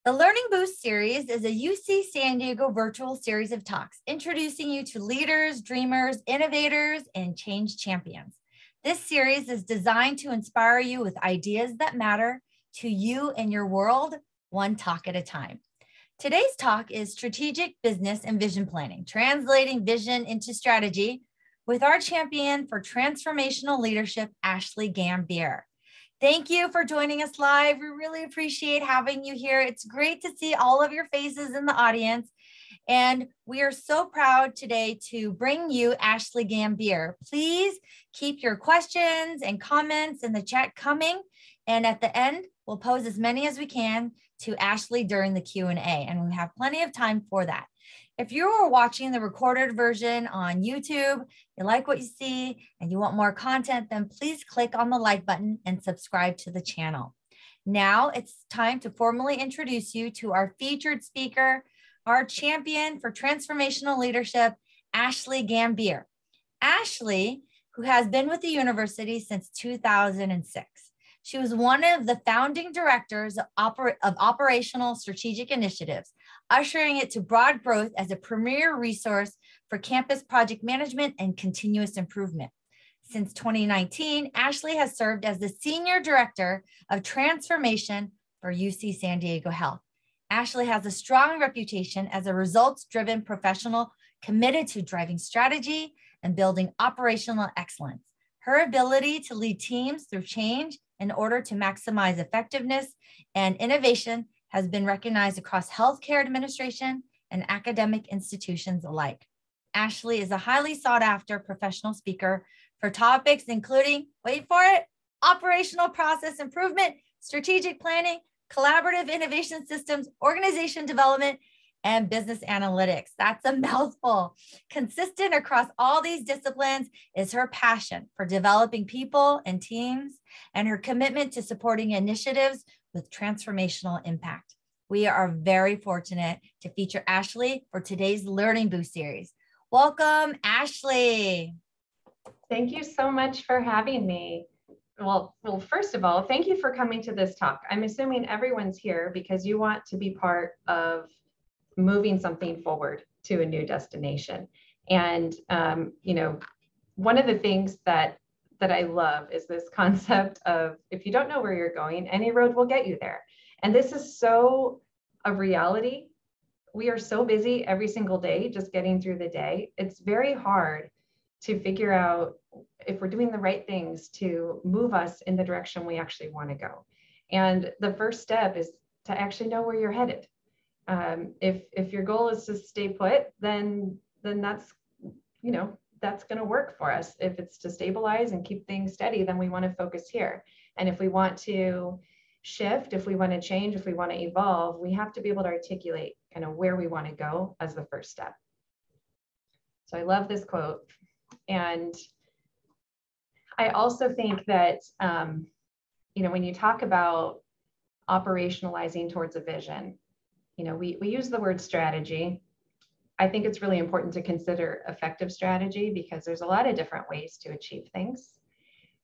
The Learning Boost series is a UC San Diego virtual series of talks introducing you to leaders, dreamers, innovators, and change champions. This series is designed to inspire you with ideas that matter to you and your world, one talk at a time. Today's talk is Strategic Business and Vision Planning, translating vision into strategy with our champion for transformational leadership, Ashley Gambhir. Thank you for joining us live. We really appreciate having you here. It's great to see all of your faces in the audience. And we are so proud today to bring you Ashley Gambhir. Please keep your questions and comments in the chat coming. And at the end, we'll pose as many as we can to Ashley during the Q&A. And we have plenty of time for that. If you are watching the recorded version on YouTube, you like what you see, and you want more content, then please click on the like button and subscribe to the channel. Now it's time to formally introduce you to our featured speaker, our champion for transformational leadership, Ashley Gambhir. Ashley, who has been with the university since 2006. She was one of the founding directors of operational strategic initiatives, ushering it to broad growth as a premier resource for campus project management and continuous improvement. Since 2019, Ashley has served as the Senior Director of Transformation for UC San Diego Health. Ashley has a strong reputation as a results-driven professional committed to driving strategy and building operational excellence. Her ability to lead teams through change in order to maximize effectiveness and innovation has been recognized across healthcare administration and academic institutions alike. Ashley is a highly sought after professional speaker for topics including, wait for it, operational process improvement, strategic planning, collaborative innovation systems, organization development, and business analytics. That's a mouthful. Consistent across all these disciplines is her passion for developing people and teams and her commitment to supporting initiatives with transformational impact. We are very fortunate to feature Ashley for today's Learning Boost series. Welcome, Ashley. Thank you so much for having me. Well, first of all, thank you for coming to this talk. I'm assuming everyone's here because you want to be part of moving something forward to a new destination. And, one of the things that I love is this concept of, if you don't know where you're going, any road will get you there. And this is so a reality. We are so busy every single day, just getting through the day. It's very hard to figure out if we're doing the right things to move us in the direction we actually want to go. And the first step is to actually know where you're headed. If your goal is to stay put, then that's, that's going to work for us. If it's to stabilize and keep things steady, then we want to focus here. And if we want to shift, if we want to change, if we want to evolve, we have to be able to articulate kind of where we want to go as the first step. So I love this quote. And I also think that, when you talk about operationalizing towards a vision, we use the word strategy. I think it's really important to consider effective strategy because there's a lot of different ways to achieve things.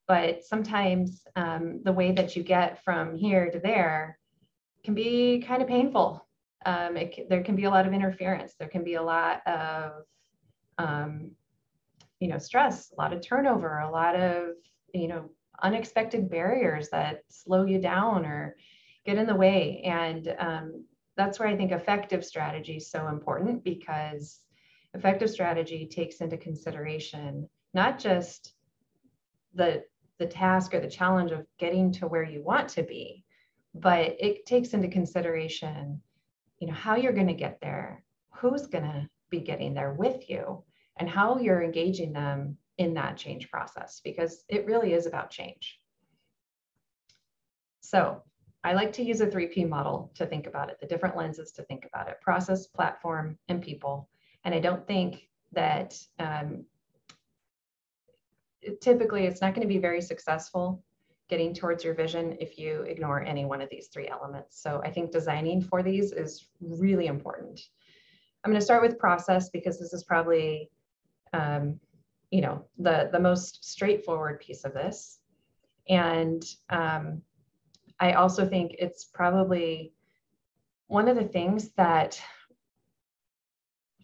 But sometimes the way that you get from here to there can be kind of painful. There can be a lot of interference. There can be a lot of, stress, a lot of turnover, a lot of, unexpected barriers that slow you down or get in the way. And that's where I think effective strategy is so important, because effective strategy takes into consideration not just the task or the challenge of getting to where you want to be, but it takes into consideration, how you're going to get there, who's going to be getting there with you, and how you're engaging them in that change process, because it really is about change. So I like to use a 3P model to think about it, the different lenses to think about it: process, platform, and people. And I don't think that typically it's not going to be very successful getting towards your vision if you ignore any one of these three elements. So I think designing for these is really important. I'm going to start with process because this is probably, the most straightforward piece of this. And I also think it's probably one of the things that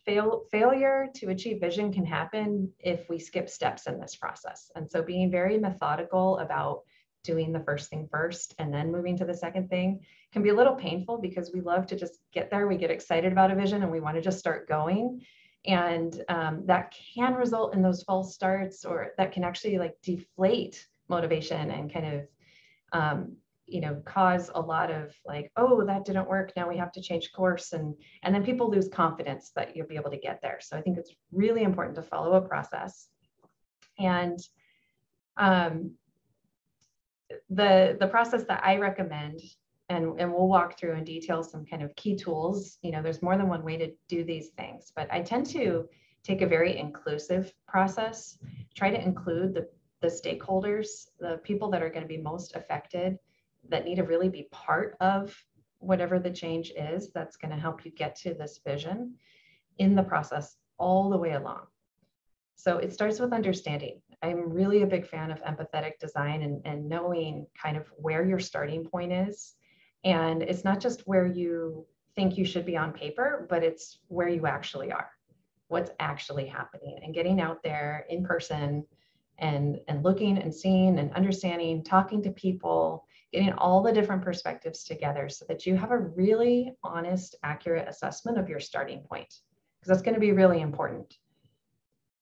failure to achieve vision can happen if we skip steps in this process. And so being very methodical about doing the first thing first and then moving to the second thing can be a little painful because we love to just get there. We get excited about a vision and we want to just start going. And that can result in those false starts, or that can actually like deflate motivation and kind of cause a lot of like, oh, that didn't work, now we have to change course, and then people lose confidence that you'll be able to get there. So I think it's really important to follow a process. And the process that I recommend, and we'll walk through in detail some kind of key tools. There's more than one way to do these things, but I tend to take a very inclusive process, try to include the stakeholders, the people that are going to be most affected, that need to really be part of whatever the change is that's going to help you get to this vision in the process all the way along. So it starts with understanding. I'm really a big fan of empathetic design and knowing kind of where your starting point is. And it's not just where you think you should be on paper, but it's where you actually are, what's actually happening, and getting out there in person and looking and seeing and understanding, talking to people, getting all the different perspectives together so that you have a really honest, accurate assessment of your starting point, because that's going to be really important.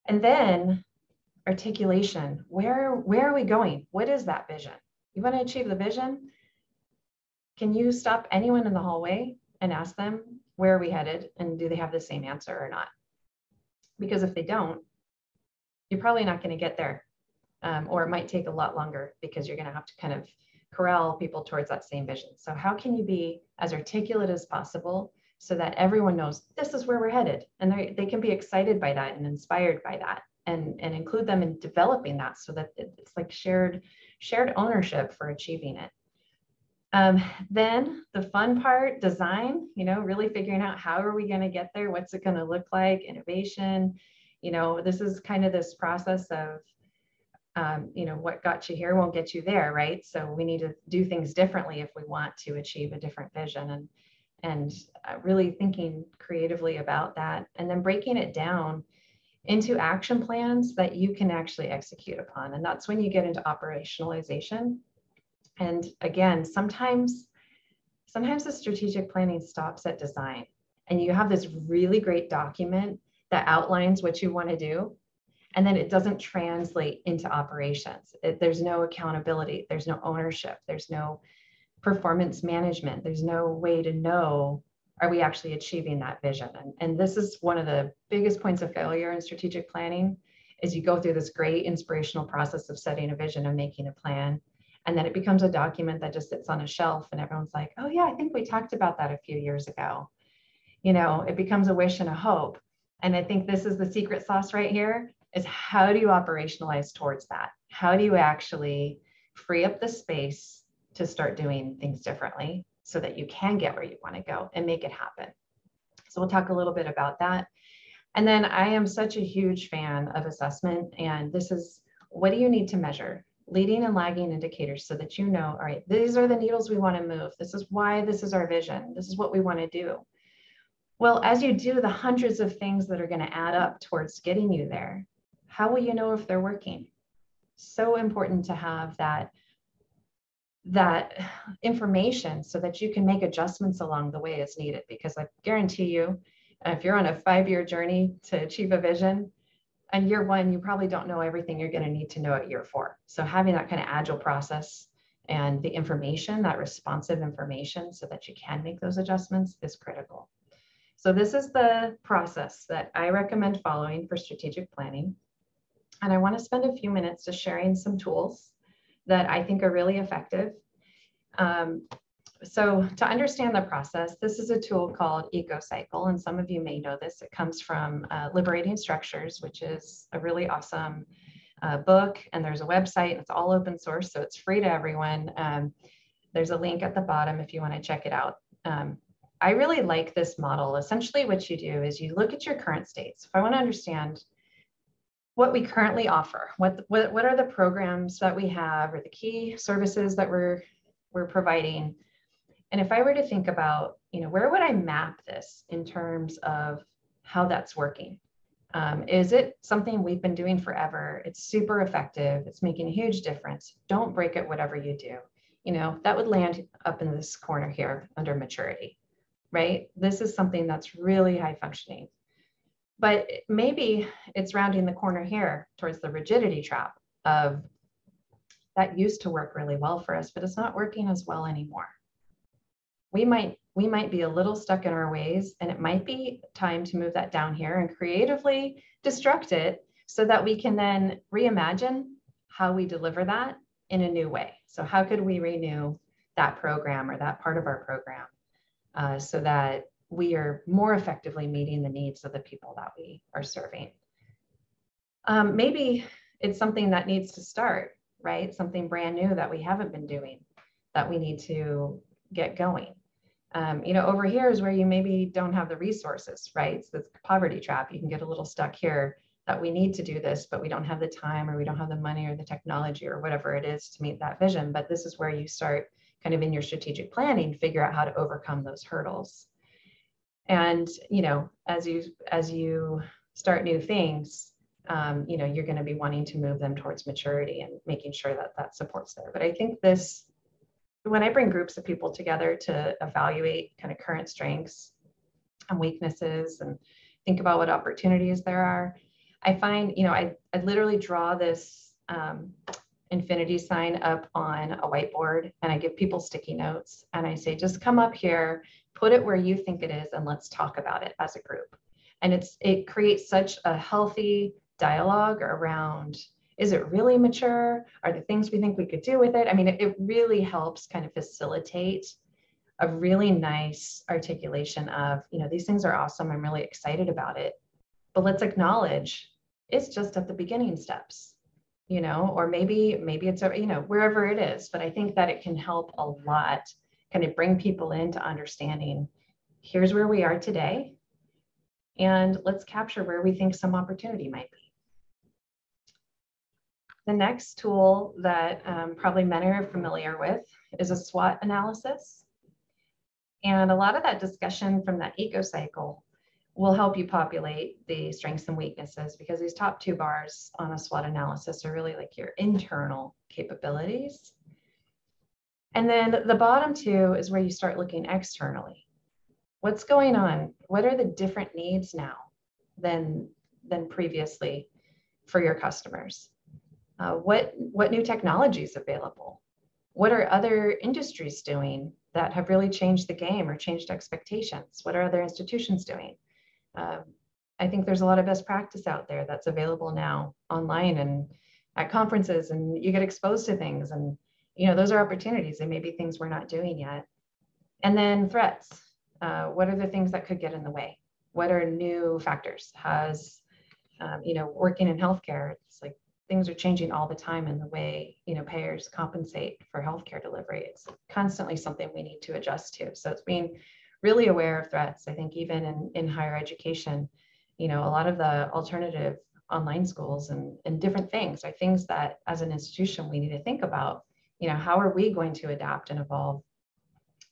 And then articulation. Where are we going? What is that vision? You want to achieve the vision? Can you stop anyone in the hallway and ask them, where are we headed? And do they have the same answer or not? Because if they don't, you're probably not going to get there. Or it might take a lot longer because you're going to have to kind of corral people towards that same vision. So how can you be as articulate as possible so that everyone knows this is where we're headed, and they can be excited by that and inspired by that, and include them in developing that so that it's like shared ownership for achieving it. Then the fun part, design, really figuring out how are we going to get there? What's it going to look like? Innovation. This is kind of this process of what got you here won't get you there, right? So we need to do things differently if we want to achieve a different vision, and really thinking creatively about that, and then breaking it down into action plans that you can actually execute upon. And that's when you get into operationalization. And again, sometimes the strategic planning stops at design, and you have this really great document that outlines what you want to do, and then it doesn't translate into operations. There's no accountability, there's no ownership, there's no performance management, there's no way to know, are we actually achieving that vision? And this is one of the biggest points of failure in strategic planning, is you go through this great inspirational process of setting a vision and making a plan, and then it becomes a document that just sits on a shelf and everyone's like, oh yeah, I think we talked about that a few years ago. It becomes a wish and a hope. And I think this is the secret sauce right here, is how do you operationalize towards that? How do you actually free up the space to start doing things differently so that you can get where you want to go and make it happen? So we'll talk a little bit about that. And then I am such a huge fan of assessment. And this is, what do you need to measure? Leading and lagging indicators, so that all right, these are the needles we want to move. This is why this is our vision. This is what we want to do. Well, as you do the hundreds of things that are going to add up towards getting you there, how will you know if they're working? So important to have that information so that you can make adjustments along the way as needed. Because I guarantee you, if you're on a 5-year journey to achieve a vision, and year 1, you probably don't know everything you're going to need to know at year 4. So having that kind of agile process and the information, that responsive information, so that you can make those adjustments is critical. So this is the process that I recommend following for strategic planning. And I want to spend a few minutes just sharing some tools that I think are really effective. So to understand the process, this is a tool called EcoCycle, and some of you may know this. It comes from Liberating Structures, which is a really awesome book, and there's a website, and it's all open source, so it's free to everyone. There's a link at the bottom if you want to check it out. I really like this model. Essentially what you do is you look at your current states. If I want to understand what we currently offer, what are the programs that we have, or the key services that we're providing, And if I were to think about, where would I map this in terms of how that's working? Is it something we've been doing forever? It's super effective. It's making a huge difference. Don't break it, whatever you do. That would land up in this corner here under maturity, right? This is something that's really high functioning. But maybe it's rounding the corner here towards the rigidity trap of that used to work really well for us, but it's not working as well anymore. We might be a little stuck in our ways, and it might be time to move that down here and creatively destruct it so that we can then reimagine how we deliver that in a new way. So how could we renew that program or that part of our program so that we are more effectively meeting the needs of the people that we are serving? Maybe it's something that needs to start, right? Something brand new that we haven't been doing that we need to get going. Over here is where you maybe don't have the resources, right? So it's the poverty trap. You can get a little stuck here that we need to do this, but we don't have the time, or we don't have the money or the technology or whatever it is to meet that vision. But this is where you start kind of in your strategic planning, figure out how to overcome those hurdles. And, as you start new things, you're going to be wanting to move them towards maturity and making sure that that support's there. But I think when I bring groups of people together to evaluate kind of current strengths and weaknesses and think about what opportunities there are, I find, I literally draw this infinity sign up on a whiteboard, and I give people sticky notes, and I say, just come up here, put it where you think it is, and let's talk about it as a group. And it creates such a healthy dialogue around, is it really mature? Are there things we think we could do with it? I mean, it really helps kind of facilitate a really nice articulation of, these things are awesome. I'm really excited about it. But let's acknowledge it's just at the beginning steps, or maybe it's, wherever it is. But I think that it can help a lot kind of bring people into understanding, here's where we are today, and let's capture where we think some opportunity might be. The next tool that probably many are familiar with is a SWOT analysis. And a lot of that discussion from that eco cycle will help you populate the strengths and weaknesses, because these top two bars on a SWOT analysis are really like your internal capabilities. And then the bottom two is where you start looking externally. What's going on? What are the different needs now than previously for your customers? What new technology is available? What are other industries doing that have really changed the game or changed expectations? What are other institutions doing? I think there's a lot of best practice out there that's available now online and at conferences, and you get exposed to things, and those are opportunities. They may be things we're not doing yet. And then threats. What are the things that could get in the way? What are new factors? Working in healthcare, it's like things are changing all the time in the way, payers compensate for healthcare delivery. It's constantly something we need to adjust to. So it's being really aware of threats. I think even in higher education, a lot of the alternative online schools and different things are things that as an institution we need to think about, how are we going to adapt and evolve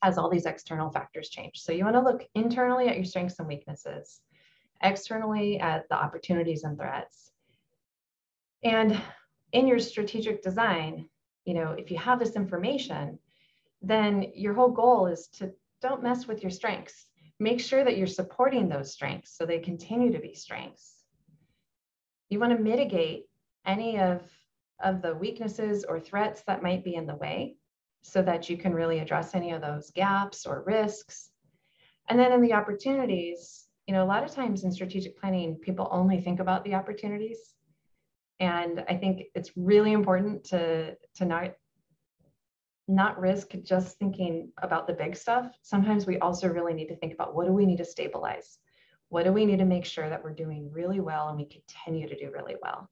as all these external factors change. So you want to look internally at your strengths and weaknesses, externally at the opportunities and threats. And in your strategic design, if you have this information, then your whole goal is to don't mess with your strengths. Make sure that you're supporting those strengths so they continue to be strengths. You want to mitigate any of the weaknesses or threats that might be in the way so that you can really address any of those gaps or risks. And then in the opportunities, a lot of times in strategic planning, people only think about the opportunities. And I think it's really important to not risk just thinking about the big stuff. Sometimes we also really need to think about, what do we need to stabilize? What do we need to make sure that we're doing really well and we continue to do really well?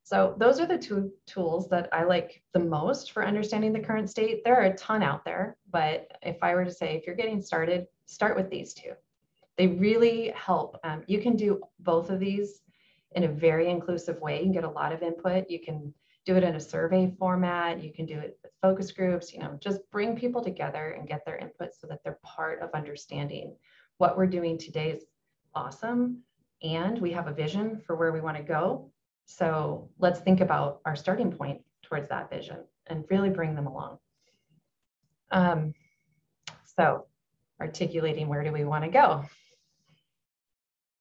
So those are the two tools that I like the most for understanding the current state. There are a ton out there, but if I were to say, if you're getting started, start with these two. They really help. You can do both of these in a very inclusive way. You can get a lot of input. You can do it in a survey format. You can do it with focus groups, just bring people together and get their input so that they're part of understanding what we're doing today is awesome. And we have a vision for where we want to go. So let's think about our starting point towards that vision and really bring them along. So articulating, where do we want to go?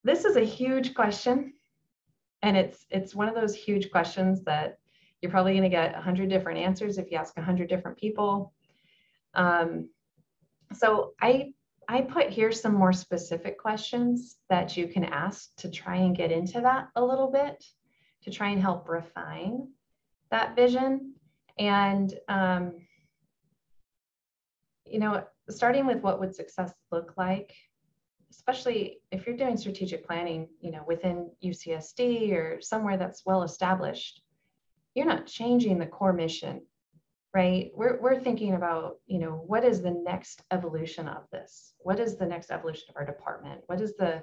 This is a huge question. And it's one of those huge questions that you're probably going to get 100 different answers if you ask 100 different people. So I put here some more specific questions that you can ask to try and get into that a little bit, to try and help refine that vision. And, starting with what would success look like, especially if you're doing strategic planning, within UCSD or somewhere that's well established, you're not changing the core mission, right? We're thinking about, what is the next evolution of this? What is the next evolution of our department? What is the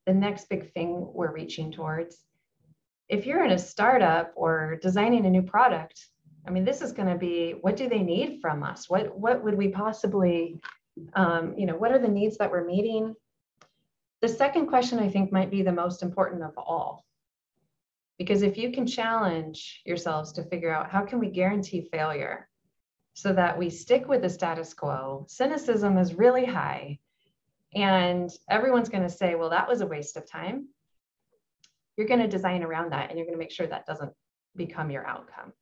next big thing we're reaching towards? If you're in a startup or designing a new product, I mean, this is going to be, what do they need from us? What would we possibly, what are the needs that we're meeting? The second question, I think, might be the most important of all. Because if you can challenge yourselves to figure out how can we guarantee failure so that we stick with the status quo, cynicism is really high, and everyone's going to say, well, that was a waste of time. You're going to design around that, and you're going to make sure that doesn't become your outcome.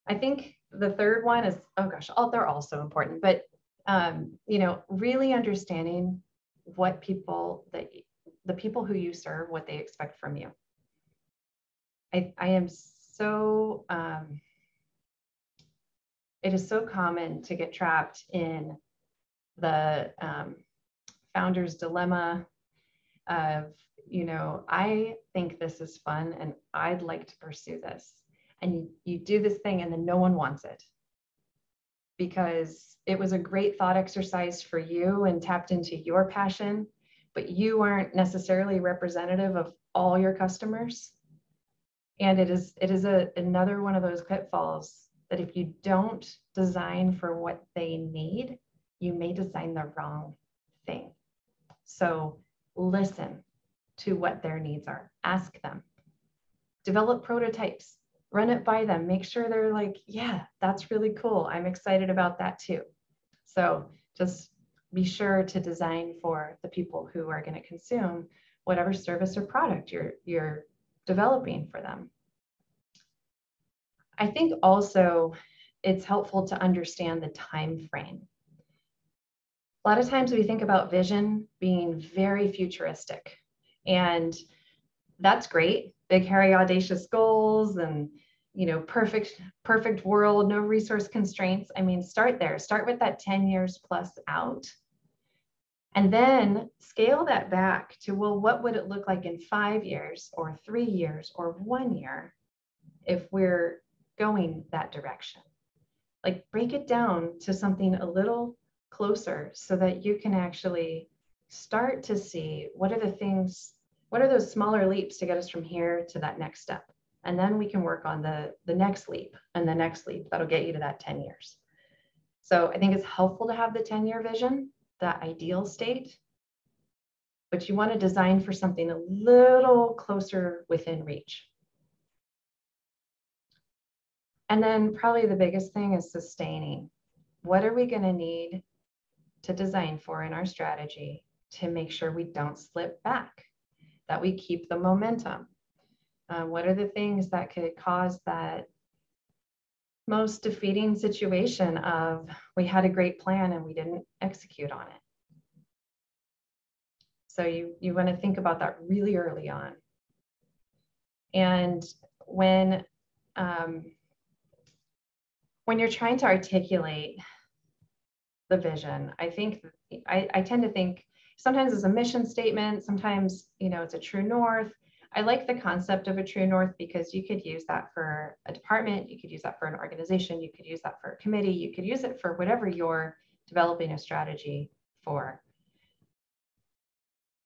I think the third one is, oh gosh, they're all so important, but really understanding what the people who you serve, what they expect from you. I am so, it is so common to get trapped in the founder's dilemma of, I think this is fun and I'd like to pursue this. And you do this thing and then no one wants it because it was a great thought exercise for you and tapped into your passion, but you aren't necessarily representative of all your customers. And it is another one of those pitfalls that if you don't design for what they need, you may design the wrong thing. So listen to what their needs are. Ask them. Develop prototypes. Run it by them. Make sure they're like, yeah, that's really cool. I'm excited about that too. So just be sure to design for the people who are going to consume whatever service or product you're developing for them. I think also it's helpful to understand the time frame. A lot of times we think about vision being very futuristic, and that's great. Big, hairy, audacious goals and, perfect world, no resource constraints. I mean, start there. Start with that 10 years plus out. And then scale that back to, well, what would it look like in 5 years or 3 years or 1 year if we're going that direction? Like, break it down to something a little closer so that you can actually start to see what are those smaller leaps to get us from here to that next step. And then we can work on the next leap and the next leap that'll get you to that 10 years. So I think it's helpful to have the 10-year vision, that ideal state, but you want to design for something a little closer within reach. And then probably the biggest thing is sustaining. What are we going to need to design for in our strategy to make sure we don't slip back, that we keep the momentum? What are the things that could cause that most defeating situation of we had a great plan and we didn't execute on it? So you want to think about that really early on. And when you're trying to articulate the vision, I think I tend to think sometimes it's a mission statement, sometimes it's a true north. I like the concept of a true north because you could use that for a department, you could use that for an organization, you could use that for a committee, you could use it for whatever you're developing a strategy for.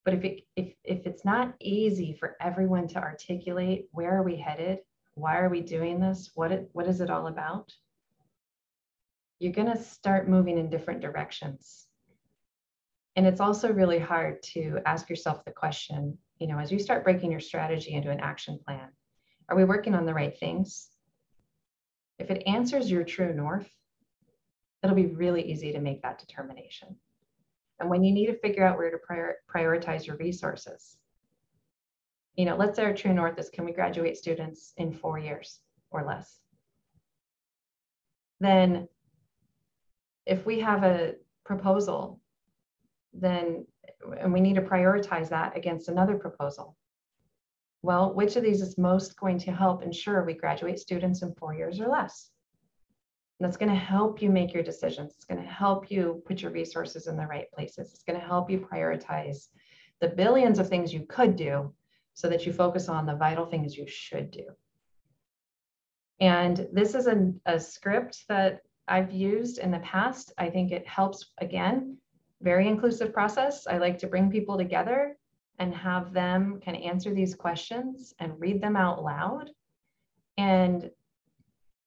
But if it's not easy for everyone to articulate, where are we headed? why are we doing this? What is it all about? You're going to start moving in different directions. And it's also really hard to ask yourself the question, as you start breaking your strategy into an action plan, are we working on the right things? If it answers your true north, it'll be really easy to make that determination. And when you need to figure out where to prioritize your resources, let's say our true north is, can we graduate students in 4 years or less? Then if we have a proposal, and we need to prioritize that against another proposal. Well, which of these is most going to help ensure we graduate students in 4 years or less? And that's going to help you make your decisions. It's going to help you put your resources in the right places. It's going to help you prioritize the billions of things you could do so that you focus on the vital things you should do. And this is a script that I've used in the past. I think it helps, again, very inclusive process. I like to bring people together and have them kind of answer these questions and read them out loud. And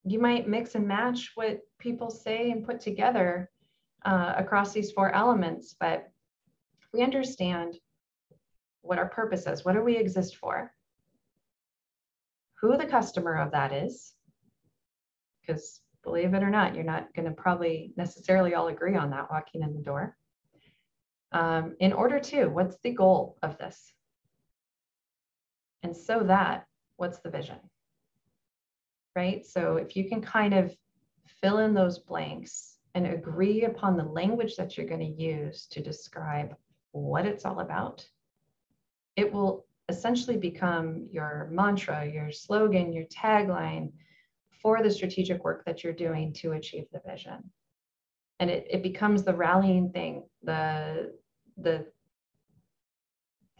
you might mix and match what people say and put together across these 4 elements. But we understand what our purpose is. What do we exist for? Who the customer of that is, because believe it or not, you're not going to probably necessarily all agree on that walking in the door. In order to, what's the goal of this? And so that, what's the vision? Right? So if you can kind of fill in those blanks and agree upon the language that you're going to use to describe what it's all about, it will essentially become your mantra, your slogan, your tagline for the strategic work that you're doing to achieve the vision. And it becomes the rallying thing, the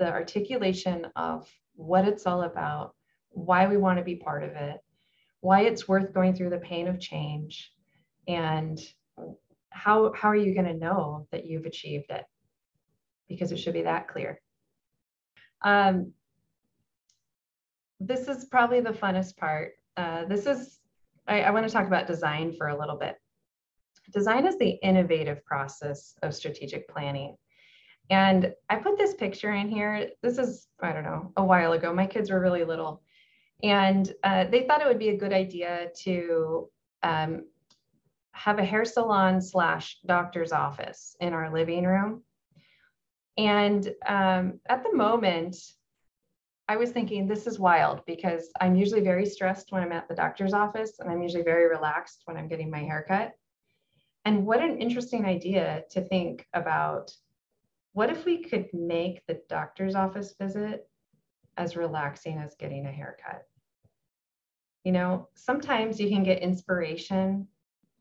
articulation of what it's all about, why we want to be part of it, why it's worth going through the pain of change, and how are you going to know that you've achieved it? Because it should be that clear. This is probably the funnest part. I want to talk about design for a little bit. Design is the innovative process of strategic planning. And I put this picture in here. This is, I don't know, a while ago. My kids were really little. And they thought it would be a good idea to have a hair salon / doctor's office in our living room. And at the moment, I was thinking, this is wild, because I'm usually very stressed when I'm at the doctor's office, and I'm usually very relaxed when I'm getting my hair cut. And what an interesting idea to think about. What if we could make the doctor's office visit as relaxing as getting a haircut? Sometimes you can get inspiration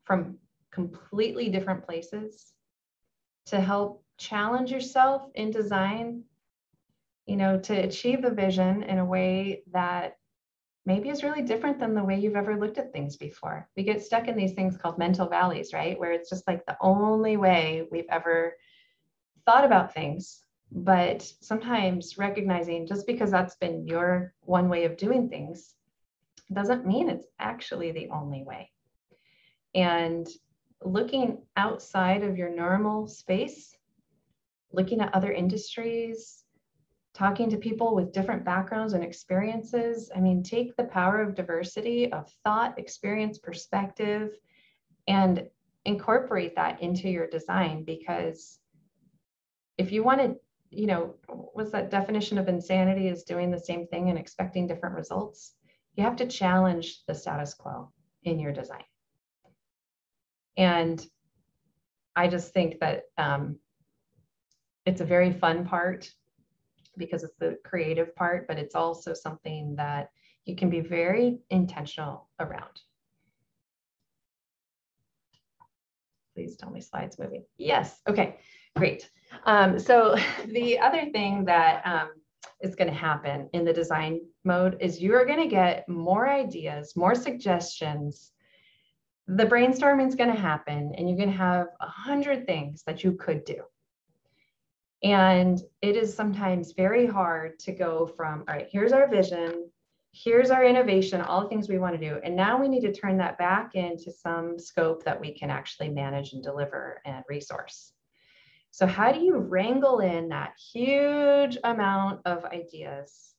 from completely different places to help challenge yourself in design, to achieve the vision in a way that maybe is really different than the way you've ever looked at things before. We get stuck in these things called mental valleys, right? Where it's just like the only way we've ever thought about things. But sometimes recognizing, just because that's been your one way of doing things doesn't mean it's actually the only way. And looking outside of your normal space, looking at other industries, talking to people with different backgrounds and experiences. I mean, take the power of diversity of thought, experience, perspective, and incorporate that into your design. Because if you want to, what's that definition of insanity, is doing the same thing and expecting different results. You have to challenge the status quo in your design. And I just think that it's a very fun part, because it's the creative part, but it's also something that you can be very intentional around. Please tell me slides moving. Yes, okay, great. So the other thing that is going to happen in the design mode is you are going to get more ideas, more suggestions. The brainstorming is going to happen, and you're going to have 100 things that you could do. And it is sometimes very hard to go from, all right, here's our vision. here's our innovation, all the things we want to do. And now we need to turn that back into some scope that we can actually manage and deliver and resource. So how do you wrangle in that huge amount of ideas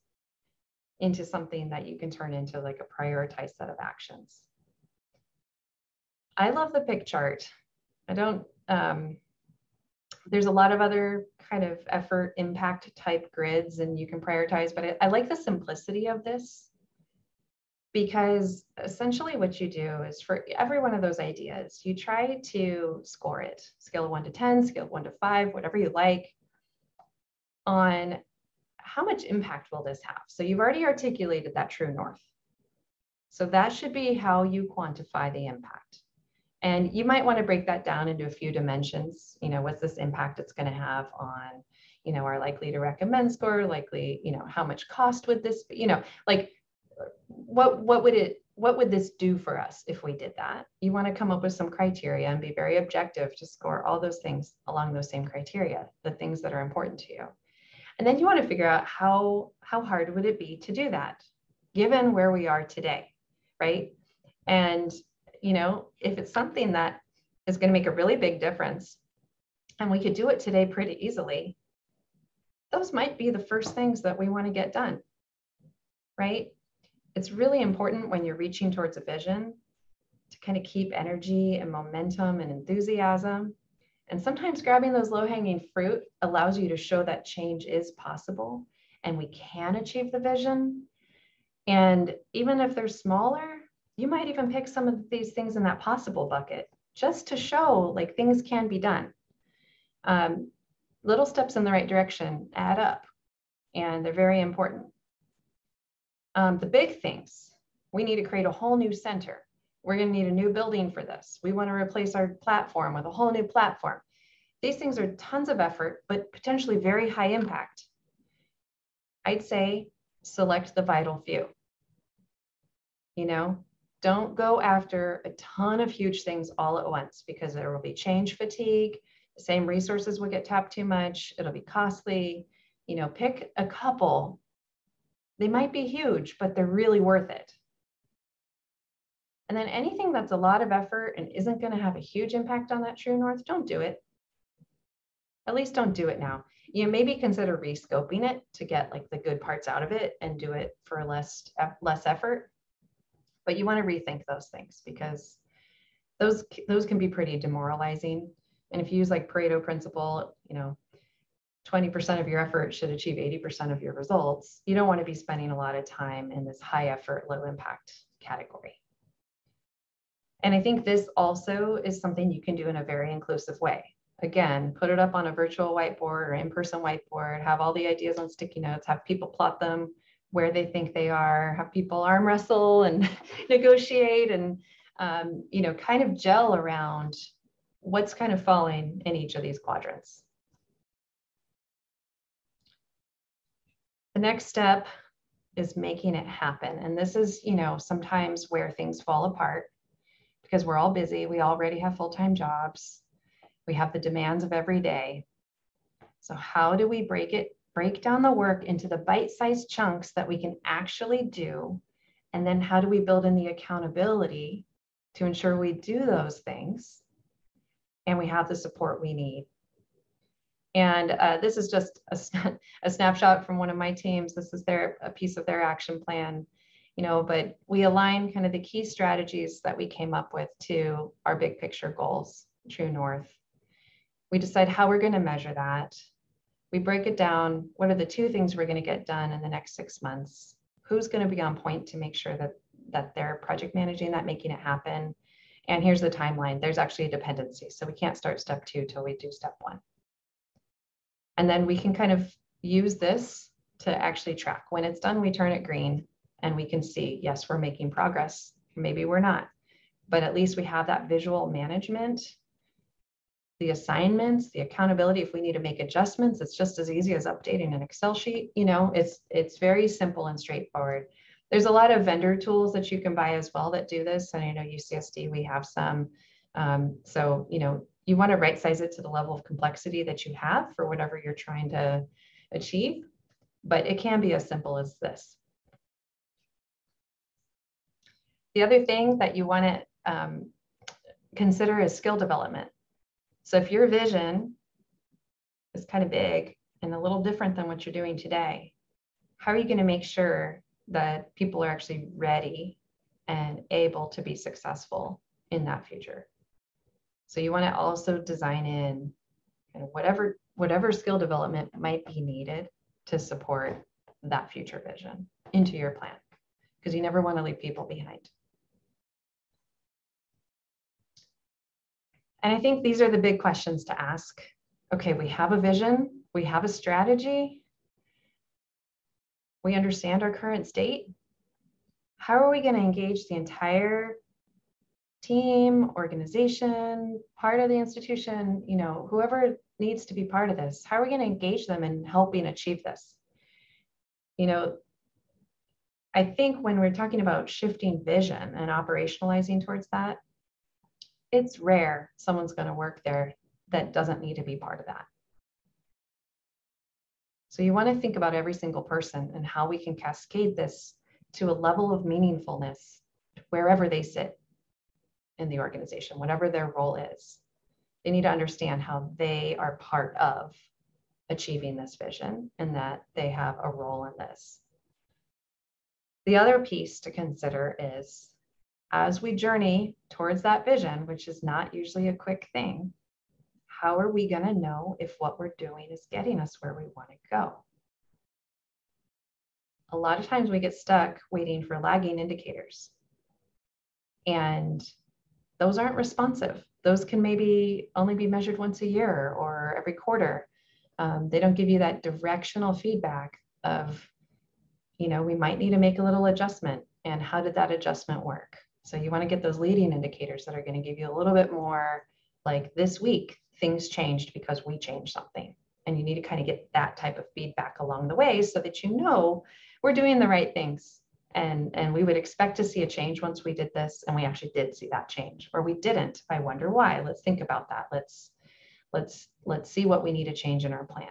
into something that you can turn into like a prioritized set of actions? I love the pick chart. I don't, there's a lot of other kind of effort impact type grids and you can prioritize, but I like the simplicity of this, because essentially what you do is for every one of those ideas, you try to score it, scale of 1 to 10, scale of 1 to 5, whatever you like, on how much impact will this have? So you've already articulated that true north. So that should be how you quantify the impact. And you might want to break that down into a few dimensions. You know, what's this impact it's going to have on, you know, our likely to recommend score, likely, you know, how much cost would this be, you know, like what would this do for us if we did that? You want to come up with some criteria and be very objective to score all those things along those same criteria, the things that are important to you. And then you want to figure out how hard would it be to do that, given where we are today, right? And you know, if it's something that is going to make a really big difference and we could do it today pretty easily, those might be the first things that we want to get done, right? It's really important when you're reaching towards a vision to kind of keep energy and momentum and enthusiasm. And sometimes grabbing those low-hanging fruit allows you to show that change is possible and we can achieve the vision. And even if they're smaller, you might even pick some of these things in that possible bucket just to show like things can be done. Little steps in the right direction add up and they're very important. The big things, we need to create a whole new center. We're going to need a new building for this. We want to replace our platform with a whole new platform. These things are tons of effort, but potentially very high impact. I'd say select the vital few. You know, don't go after a ton of huge things all at once because there will be change fatigue. The same resources will get tapped too much. It'll be costly. You know, pick a couple. They might be huge, but they're really worth it. And then anything that's a lot of effort and isn't going to have a huge impact on that true north, don't do it. At least don't do it now. You know, maybe consider rescoping it to get like the good parts out of it and do it for less effort. But you want to rethink those things because those can be pretty demoralizing. And if you use like Pareto principle, you know, 20% of your effort should achieve 80% of your results. You don't want to be spending a lot of time in this high effort, low impact category. And I think this also is something you can do in a very inclusive way. Again, put it up on a virtual whiteboard or in-person whiteboard, have all the ideas on sticky notes, have people plot them where they think they are, have people arm wrestle and negotiate and, you know, kind of gel around what's kind of falling in each of these quadrants. The next step is making it happen. And this is, you know, sometimes where things fall apart because we're all busy. We already have full-time jobs. We have the demands of every day. So how do we break down the work into the bite-sized chunks that we can actually do? And then how do we build in the accountability to ensure we do those things and we have the support we need? And this is just a snapshot from one of my teams. This is a piece of their action plan, you know, but we align kind of the key strategies that we came up with to our big picture goals, true north. We decide how we're going to measure that. We break it down. What are the 2 things we're going to get done in the next 6 months? Who's going to be on point to make sure that they're project managing that, making it happen? And here's the timeline. There's actually a dependency. So we can't start step 2 till we do step 1. And then we can kind of use this to actually track. When it's done, we turn it green and we can see, yes, we're making progress. Maybe we're not, but at least we have that visual management, the assignments, the accountability. If we need to make adjustments, it's just as easy as updating an Excel sheet. You know, it's very simple and straightforward. There's a lot of vendor tools that you can buy as well that do this. And I know UCSD, we have some. So, you know, you want to right size it to the level of complexity that you have for whatever you're trying to achieve, but it can be as simple as this. The other thing that you want to consider is skill development. So if your vision is kind of big and a little different than what you're doing today, how are you going to make sure that people are actually ready and able to be successful in that future? So you want to also design in kind of whatever skill development might be needed to support that future vision into your plan, because you never want to leave people behind. And I think these are the big questions to ask. Okay, we have a vision, we have a strategy, we understand our current state. How are we going to engage the entire team, organization, part of the institution, you know, whoever needs to be part of this? How are we going to engage them in helping achieve this? You know, I think when we're talking about shifting vision and operationalizing towards that, it's rare someone's going to work there that doesn't need to be part of that. So you want to think about every single person and how we can cascade this to a level of meaningfulness wherever they sit in the organization, whatever their role is. They need to understand how they are part of achieving this vision and that they have a role in this. The other piece to consider is, as we journey towards that vision, which is not usually a quick thing, how are we going to know if what we're doing is getting us where we want to go? A lot of times we get stuck waiting for lagging indicators, and those aren't responsive. Those can maybe only be measured once a year or every quarter. They don't give you that directional feedback of, you know, we might need to make a little adjustment, and how did that adjustment work? So you want to get those leading indicators that are going to give you a little bit more, like, this week things changed because we changed something, and you need to kind of get that type of feedback along the way so that you know we're doing the right things, and we would expect to see a change once we did this, and we actually did see that change, or we didn't. I wonder why. Let's think about that. Let's see what we need to change in our plan.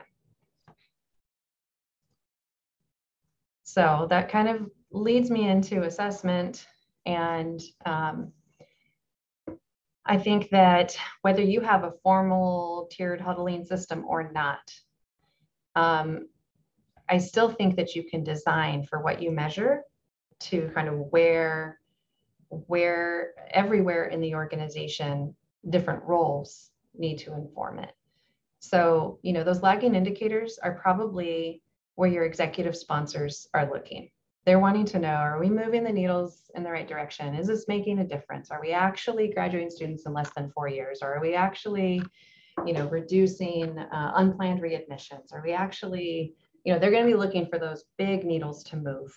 So that kind of leads me into assessment. And I think that whether you have a formal tiered huddling system or not, I still think that you can design for what you measure to kind of where everywhere in the organization, different roles need to inform it. So, you know, those lagging indicators are probably where your executive sponsors are looking. They're wanting to know, are we moving the needles in the right direction? Is this making a difference? Are we actually graduating students in less than 4 years? Or are we actually, you know, reducing unplanned readmissions? Are we actually, you know, they're going to be looking for those big needles to move.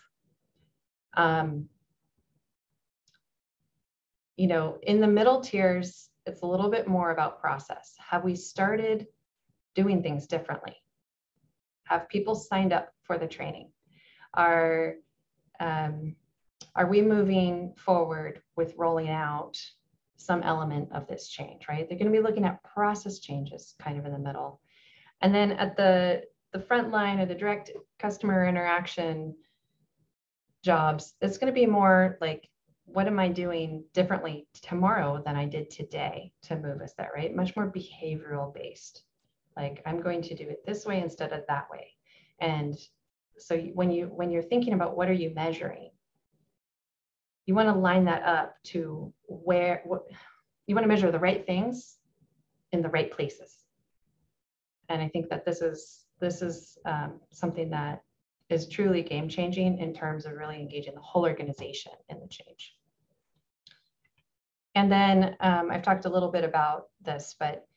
You know, in the middle tiers, it's a little bit more about process. Have we started doing things differently? Have people signed up for the training? Are we moving forward with rolling out some element of this change, right? They're going to be looking at process changes kind of in the middle. And then at the front line or the direct customer interaction jobs, it's going to be more like, what am I doing differently tomorrow than I did today to move us there, right? Much more behavioral based. Like, I'm going to do it this way instead of that way. And so when you're thinking about what are you measuring, you want to line that up to what you want to measure the right things in the right places. And I think that this is something that is truly game changing in terms of really engaging the whole organization in the change. And then I've talked a little bit about this, but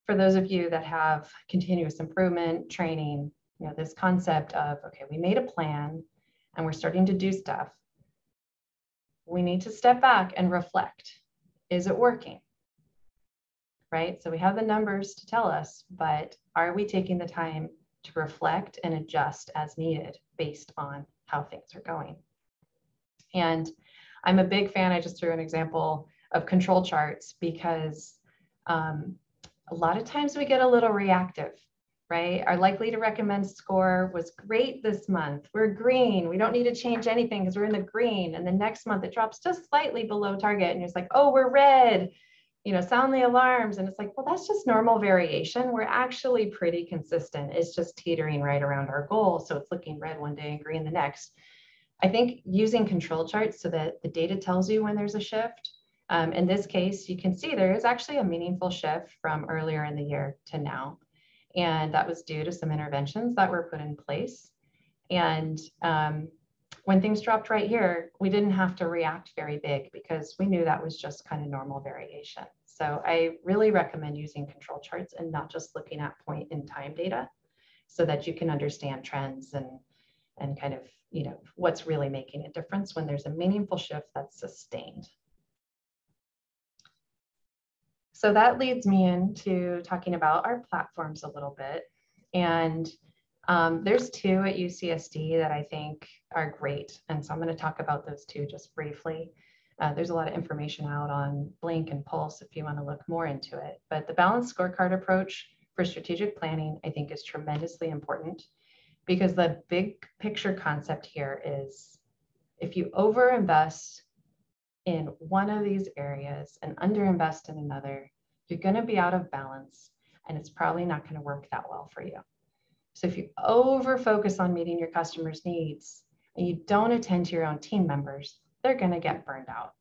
for those of you that have continuous improvement training, you know, this concept of, okay, we made a plan and we're starting to do stuff. We need to step back and reflect. Is it working? Right? So we have the numbers to tell us, but are we taking the time to reflect and adjust as needed based on how things are going? And I'm a big fan, I just threw an example of control charts, because a lot of times we get a little reactive, right? Our likely to recommend score was great this month. We're green. We don't need to change anything because we're in the green. And the next month it drops just slightly below target. And it's like, oh, we're red, sound the alarms. And it's like, well, that's just normal variation. We're actually pretty consistent. It's just teetering right around our goal. So it's looking red one day and green the next. I think using control charts so that the data tells you when there's a shift. In this case, you can see there is actually a meaningful shift from earlier in the year to now. And that was due to some interventions that were put in place. And when things dropped right here, we didn't have to react very big because we knew that was just kind of normal variation. So I really recommend using control charts and not just looking at point in time data so that you can understand trends and kind of, what's really making a difference when there's a meaningful shift that's sustained. So that leads me into talking about our platforms a little bit. And there's two at UCSD that I think are great. And so I'm going to talk about those two just briefly. There's a lot of information out on Blink and Pulse if you want to look more into it. But the balanced scorecard approach for strategic planning, I think, is tremendously important because the big picture concept here is if you overinvest in one of these areas and underinvest in another, you're going to be out of balance and it's probably not going to work that well for you. So if you over focus on meeting your customers' needs and you don't attend to your own team members, they're going to get burned out,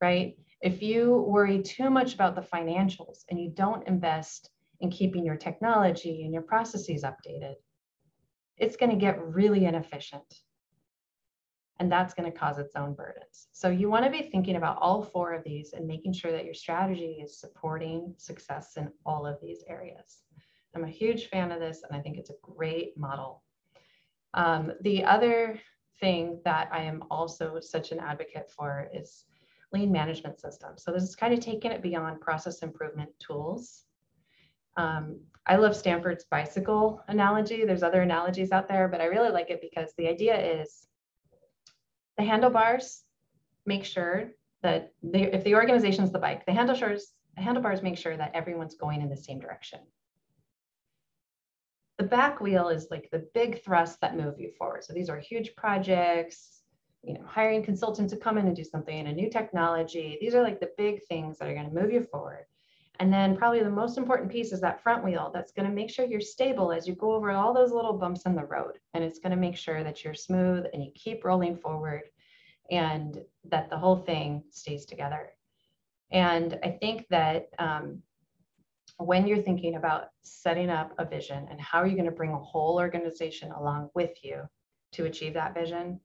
right? If you worry too much about the financials and you don't invest in keeping your technology and your processes updated, it's going to get really inefficient. And that's going to cause its own burdens. So you want to be thinking about all four of these and making sure that your strategy is supporting success in all of these areas. I'm a huge fan of this, and I think it's a great model. The other thing that I am also such an advocate for is lean management systems. So this is kind of taking it beyond process improvement tools. I love Stanford's bicycle analogy. There's other analogies out there, but I really like it because the idea is the handlebars make sure that if the organization's the bike, the handlebars make sure that everyone's going in the same direction. The back wheel is like the big thrusts that move you forward. So these are huge projects, hiring consultants to come in and do something, a new technology. These are like the big things that are going to move you forward. And then probably the most important piece is that front wheel that's going to make sure you're stable as you go over all those little bumps in the road. And it's going to make sure that you're smooth and you keep rolling forward and that the whole thing stays together. And I think that when you're thinking about setting up a vision and how are you going to bring a whole organization along with you to achieve that vision,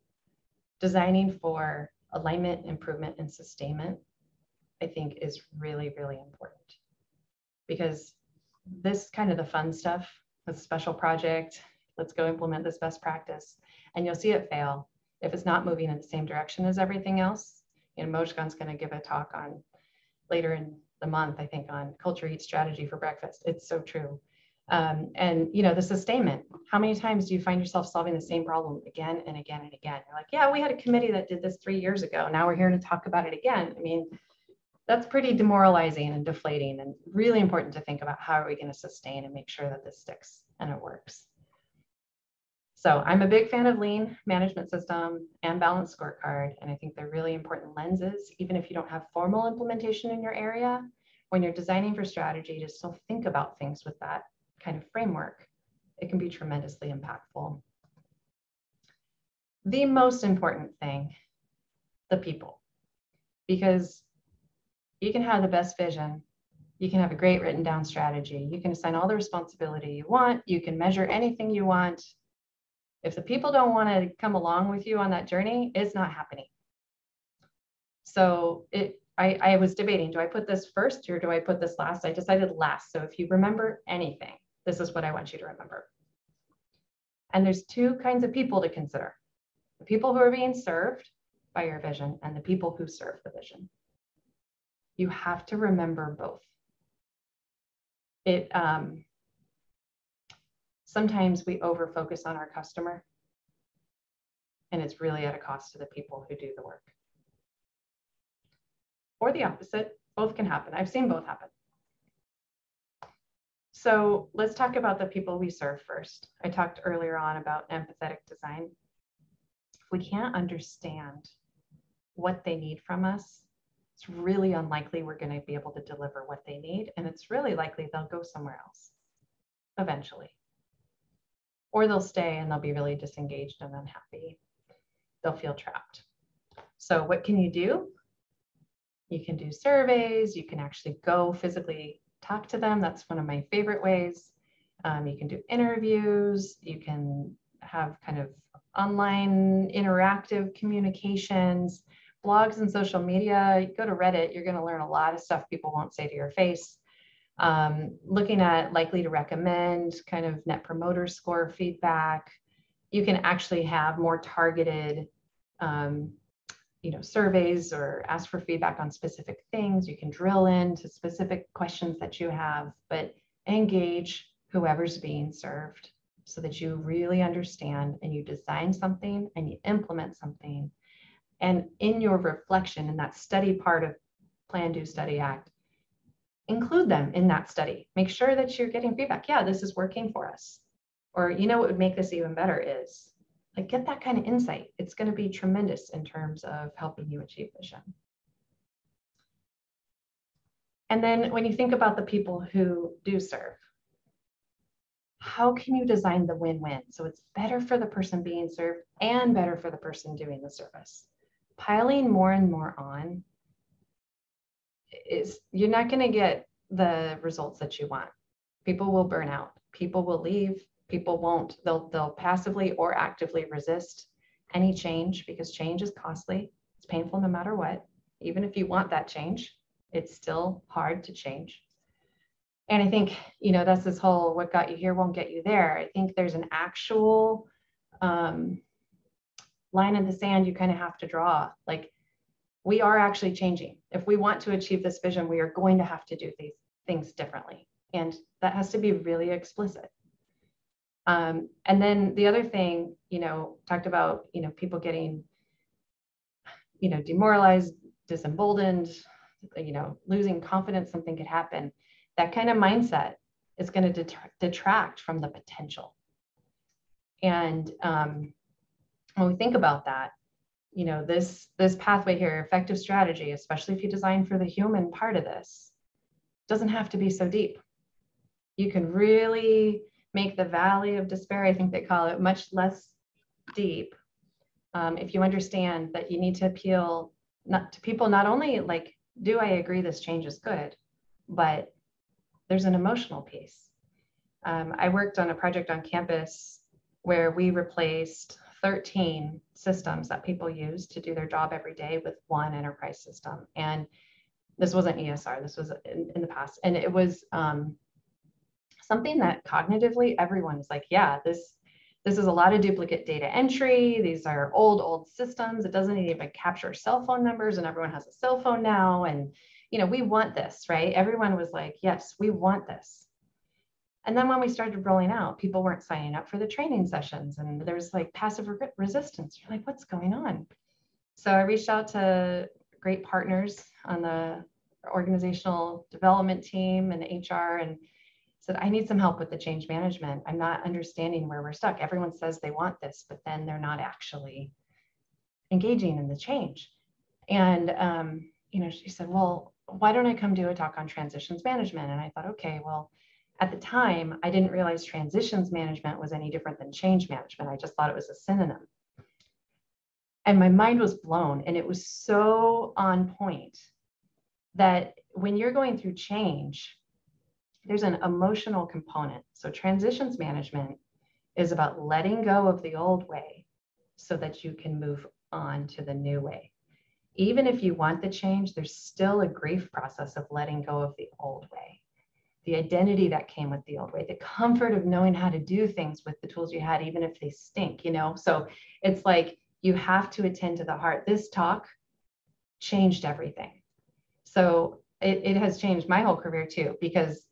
designing for alignment, improvement, and sustainment, I think is really, really important. Because this kind of the fun stuff, the special project, let's go implement this best practice, and you'll see it fail if it's not moving in the same direction as everything else. Mojgan's going to give a talk on later in the month, I think, on culture eats strategy for breakfast. It's so true. And the sustainment, how many times do you find yourself solving the same problem again and again and again? You're like, yeah, we had a committee that did this 3 years ago. Now we're here to talk about it again. I mean, that's pretty demoralizing and deflating, and really important to think about how are we going to sustain and make sure that this sticks and it works. So I'm a big fan of lean management system and balanced scorecard. And I think they're really important lenses, even if you don't have formal implementation in your area, when you're designing for strategy, to still think about things with that kind of framework, it can be tremendously impactful. The most important thing, the people, because you can have the best vision, you can have a great written down strategy, you can assign all the responsibility you want, you can measure anything you want. If the people don't want to come along with you on that journey, it's not happening. So I was debating, do I put this first or do I put this last? I decided last. So if you remember anything, this is what I want you to remember. And there's two kinds of people to consider: the people who are being served by your vision and the people who serve the vision. You have to remember both. Sometimes we over focus on our customer, and it's really at a cost to the people who do the work. Or the opposite, both can happen. I've seen both happen. So let's talk about the people we serve first. I talked earlier on about empathetic design. If we can't understand what they need from us, it's really unlikely we're going to be able to deliver what they need. And it's really likely they'll go somewhere else eventually. Or they'll stay and they'll be really disengaged and unhappy. They'll feel trapped. So what can you do? You can do surveys. You can actually go physically talk to them. That's one of my favorite ways. You can do interviews. You can have kind of online interactive communications, blogs and social media. You go to Reddit, you're going to learn a lot of stuff people won't say to your face. Looking at likely to recommend, kind of net promoter score feedback. You can actually have more targeted surveys or ask for feedback on specific things. You can drill into specific questions that you have, but engage whoever's being served so that you really understand and you design something and you implement something. And in your reflection, in that study part of Plan, Do, Study, Act, include them in that study. Make sure that you're getting feedback. Yeah, this is working for us. Or, what would make this even better is, like, get that kind of insight. It's going to be tremendous in terms of helping you achieve vision. And then when you think about the people who do serve, how can you design the win-win? So it's better for the person being served and better for the person doing the service. Piling more and more on is, you're not going to get the results that you want. People will burn out. People will leave. People won't. They'll passively or actively resist any change because change is costly. It's painful no matter what. Even if you want that change, it's still hard to change. And I think, that's this whole what got you here won't get you there. I think there's an actual line in the sand you kind of have to draw. Like, we are actually changing. If we want to achieve this vision, we are going to have to do these things differently. And that has to be really explicit. And then the other thing, talked about, people getting, demoralized, disemboldened, losing confidence, something could happen. That kind of mindset is going to detract from the potential. And when we think about that, this pathway here, effective strategy, especially if you design for the human part of this, doesn't have to be so deep. You can really make the valley of despair, I think they call it, much less deep. If you understand that you need to appeal to people, not only like, do I agree this change is good, but there's an emotional piece. I worked on a project on campus where we replaced 13 systems that people use to do their job every day with one enterprise system. And this wasn't ESR, this was in the past. And it was something that cognitively everyone is like, yeah, this is a lot of duplicate data entry. These are old systems. It doesn't even capture cell phone numbers, and everyone has a cell phone now. And, we want this, right? Everyone was like, yes, we want this. And then when we started rolling out, people weren't signing up for the training sessions, and there was like passive resistance. You're like, what's going on? So I reached out to great partners on the organizational development team and HR and said, I need some help with the change management. I'm not understanding where we're stuck. Everyone says they want this, but then they're not actually engaging in the change. And, she said, well, why don't I come do a talk on transitions management? And I thought, okay, well, at the time, I didn't realize transitions management was any different than change management. I just thought it was a synonym. And my mind was blown, and it was so on point that when you're going through change, there's an emotional component. So transitions management is about letting go of the old way so that you can move on to the new way. Even if you want the change, there's still a grief process of letting go of the old way. The identity that came with the old way, the comfort of knowing how to do things with the tools you had, even if they stink, So it's like, you have to attend to the heart. This talk changed everything. So it has changed my whole career too, because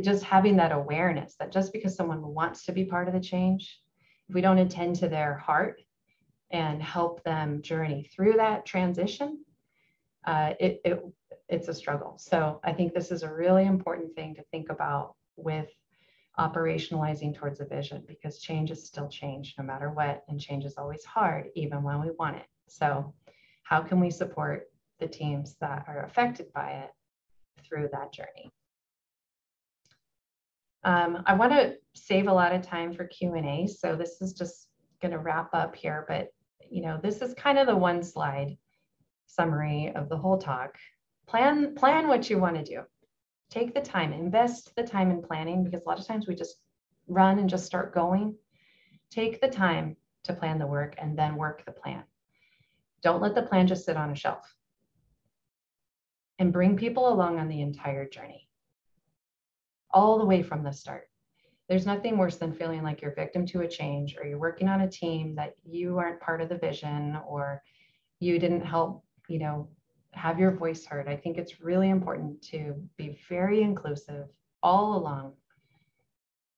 just having that awareness that just because someone wants to be part of the change, if we don't attend to their heart and help them journey through that transition, it's a struggle. So I think this is a really important thing to think about with operationalizing towards a vision, because change is still change no matter what, and change is always hard even when we want it. So how can we support the teams that are affected by it through that journey? I want to save a lot of time for Q&A, so this is just going to wrap up here, but this is kind of the one slide summary of the whole talk. Plan what you want to do. Take the time, invest the time in planning, because a lot of times we just run and just start going. Take the time to plan the work and then work the plan. Don't let the plan just sit on a shelf. And bring people along on the entire journey, all the way from the start. There's nothing worse than feeling like you're victim to a change, or you're working on a team that you aren't part of the vision, or you didn't help, have your voice heard. I think it's really important to be very inclusive all along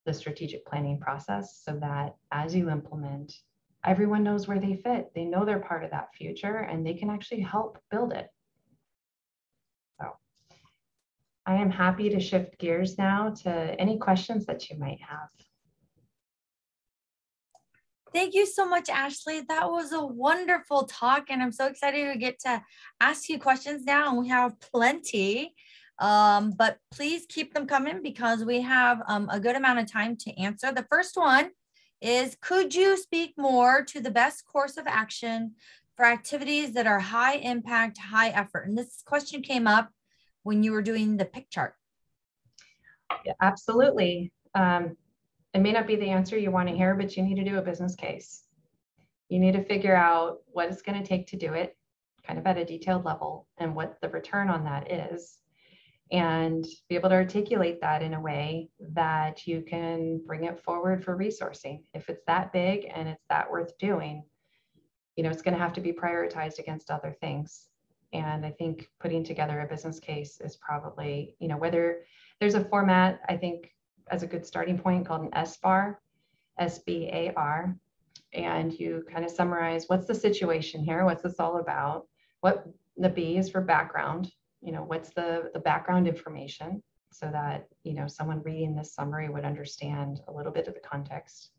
the strategic planning process, so that as you implement, everyone knows where they fit. They know they're part of that future, and they can actually help build it. So I am happy to shift gears now to any questions that you might have. Thank you so much, Ashley. That was a wonderful talk, and I'm so excited to get to ask you questions now, and we have plenty, but please keep them coming, because we have a good amount of time to answer. The first one is, could you speak more to the best course of action for activities that are high impact, high effort? And this question came up when you were doing the pick chart. Yeah, absolutely. It may not be the answer you want to hear, but you need to do a business case. You need to figure out what it's going to take to do it, kind of at a detailed level, and what the return on that is, and be able to articulate that in a way that you can bring it forward for resourcing. If it's that big and it's that worth doing, it's going to have to be prioritized against other things. And I think putting together a business case is probably, whether there's a format, I think, as a good starting point, called an SBAR, SBAR, and you kind of summarize, what's the situation here? What's this all about? What the B is for background, what's the background information, so that, someone reading this summary would understand a little bit of the context.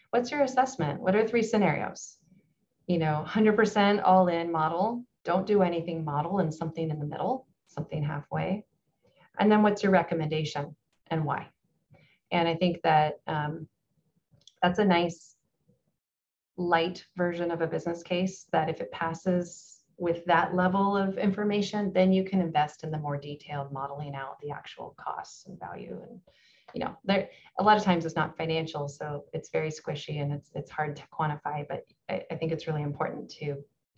What's your assessment? What are 3 scenarios? 100% all in model, don't do anything model, and something in the middle, something halfway. And then what's your recommendation and why? And I think that that's a nice light version of a business case, that if it passes with that level of information, then you can invest in the more detailed modeling out the actual costs and value. And there, a lot of times it's not financial, so it's very squishy and it's hard to quantify, but I think it's really important to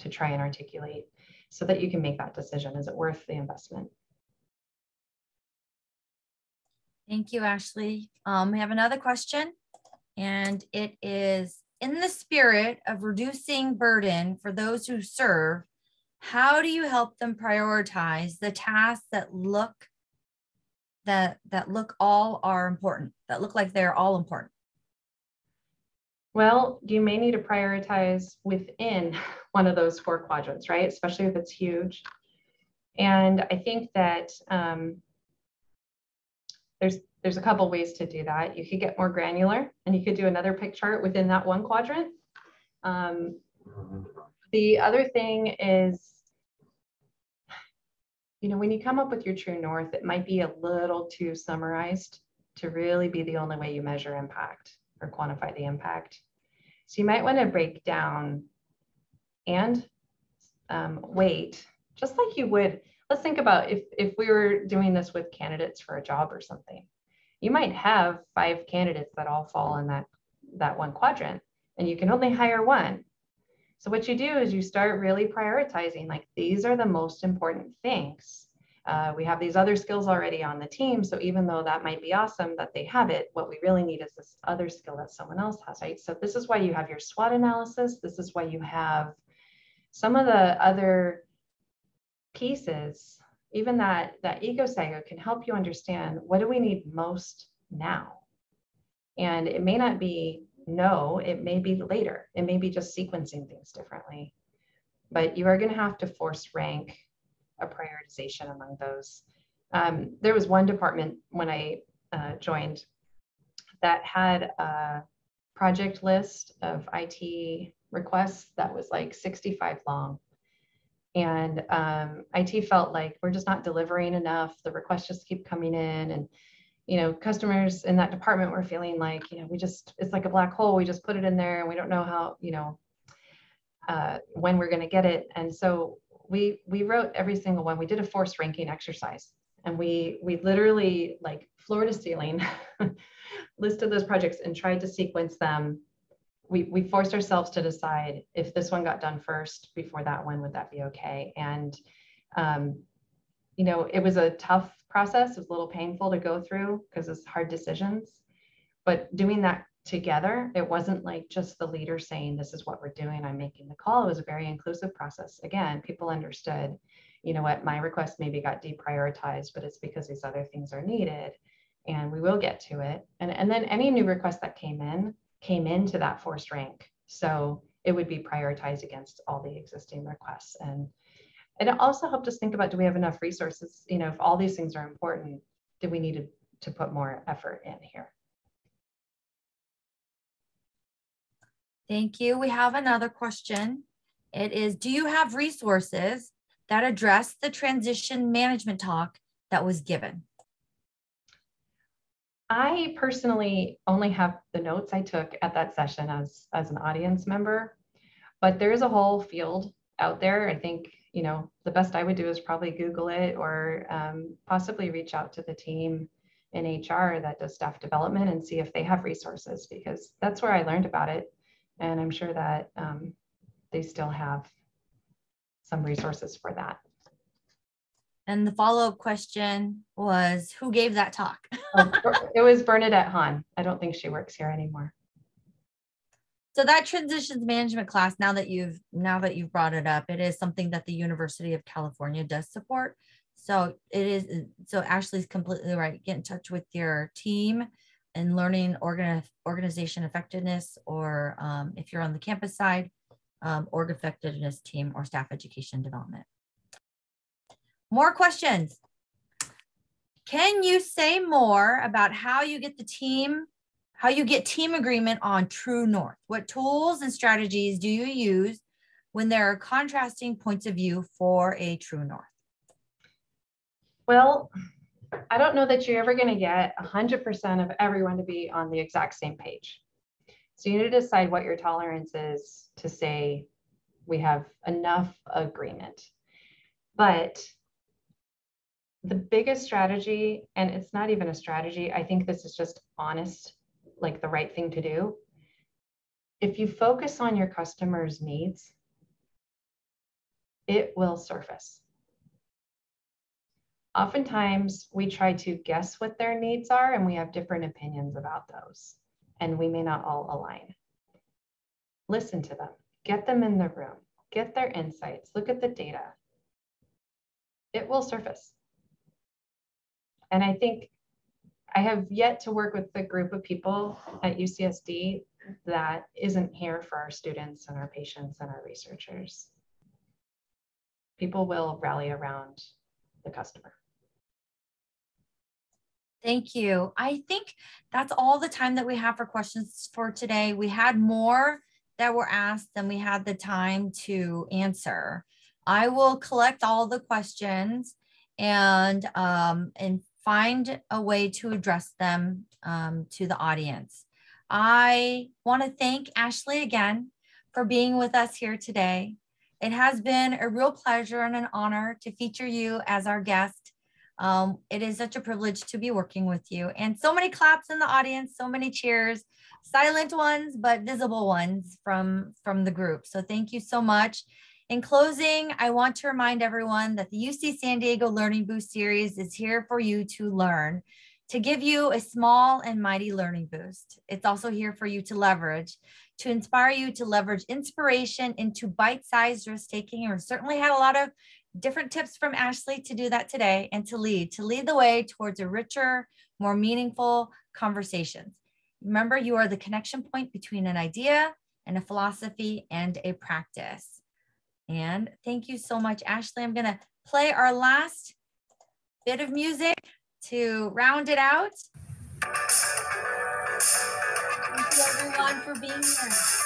try and articulate, so that you can make that decision. Is it worth the investment? Thank you, Ashley. We have another question, and it is, in the spirit of reducing burden for those who serve, how do you help them prioritize the tasks that look all are important, that look like they're all important? Well, you may need to prioritize within one of those 4 quadrants, right? Especially if it's huge. And I think that there's a couple ways to do that. You could get more granular, and you could do another pick chart within that 1 quadrant. The other thing is, when you come up with your true north, it might be a little too summarized to really be the only way you measure impact or quantify the impact. So you might want to break down and weight, just like you would. Let's think about if we were doing this with candidates for a job or something. You might have 5 candidates that all fall in that 1 quadrant, and you can only hire 1. So what you do is you start really prioritizing, like, these are the most important things. We have these other skills already on the team, so even though that might be awesome that they have it, what we really need is this other skill that someone else has, right? So this is why you have your SWOT analysis. This is why you have some of the other pieces. Even that ego saga can help you understand, what do we need most now? And it may not be no, it may be later. It may be just sequencing things differently. But you are going to have to force rank a prioritization among those. There was one department when I joined that had a project list of IT requests that was like 65 long. And IT felt like we're just not delivering enough. The requests just keep coming in. And, you know, customers in that department were feeling like, you know, it's like a black hole. We just put it in there and we don't know how, you know, when we're going to get it. And so we wrote every single one. We did a forced ranking exercise, and we literally, like, floor to ceiling listed those projects and tried to sequence them. We forced ourselves to decide, if this one got done first before that one, would that be okay? And you know, it was a tough process. It was a little painful to go through because it's hard decisions, but doing that together, it wasn't like just the leader saying, this is what we're doing, I'm making the call. It was a very inclusive process. Again, people understood, you know what, my request maybe got deprioritized, but it's because these other things are needed, and we will get to it. And then any new request that came into that forced rank. So it would be prioritized against all the existing requests. And it also helped us think about, do we have enough resources? You know, if all these things are important, do we need to put more effort in here? Thank you. We have another question. It is, do you have resources that address the transition management talk that was given? I personally only have the notes I took at that session as an audience member, but there is a whole field out there. I think, you know, the best I would do is probably Google it, or possibly reach out to the team in HR that does staff development and see if they have resources, because that's where I learned about it. And I'm sure that they still have some resources for that. And the follow-up question was, who gave that talk? It was Bernadette Hahn. I don't think she works here anymore. So that transitions management class, now that you've brought it up, it is something that the University of California does support. So it is, so Ashley's completely right. Get in touch with your team and learning organization effectiveness, or if you're on the campus side, org effectiveness team or staff education development. More questions. Can you say more about how you get team agreement on True North? What tools and strategies do you use when there are contrasting points of view for a True North? Well, I don't know that you're ever going to get 100% of everyone to be on the exact same page. So you need to decide what your tolerance is to say we have enough agreement. But the biggest strategy, and it's not even a strategy, I think this is just honest, like the right thing to do. If you focus on your customers' needs, it will surface. Oftentimes we try to guess what their needs are, and we have different opinions about those, and we may not all align. Listen to them, get them in the room, get their insights, look at the data. It will surface. And I think I have yet to work with the group of people at UCSD that isn't here for our students and our patients and our researchers. People will rally around the customer. Thank you. I think that's all the time that we have for questions for today. We had more that were asked than we had the time to answer. I will collect all the questions and find a way to address them to the audience. I want to thank Ashley again for being with us here today. It has been a real pleasure and an honor to feature you as our guest. It is such a privilege to be working with you, and so many claps in the audience, so many cheers, silent ones, but visible ones from the group. So thank you so much. In closing, I want to remind everyone that the UC San Diego Learning Boost series is here for you to learn, to give you a small and mighty learning boost. It's also here for you to leverage, to inspire you to leverage inspiration into bite-sized risk-taking. And we certainly had a lot of different tips from Ashley to do that today, and to lead the way towards a richer, more meaningful conversations. Remember, you are the connection point between an idea and a philosophy and a practice. And thank you so much, Ashley. I'm going to play our last bit of music to round it out. everyone for being here.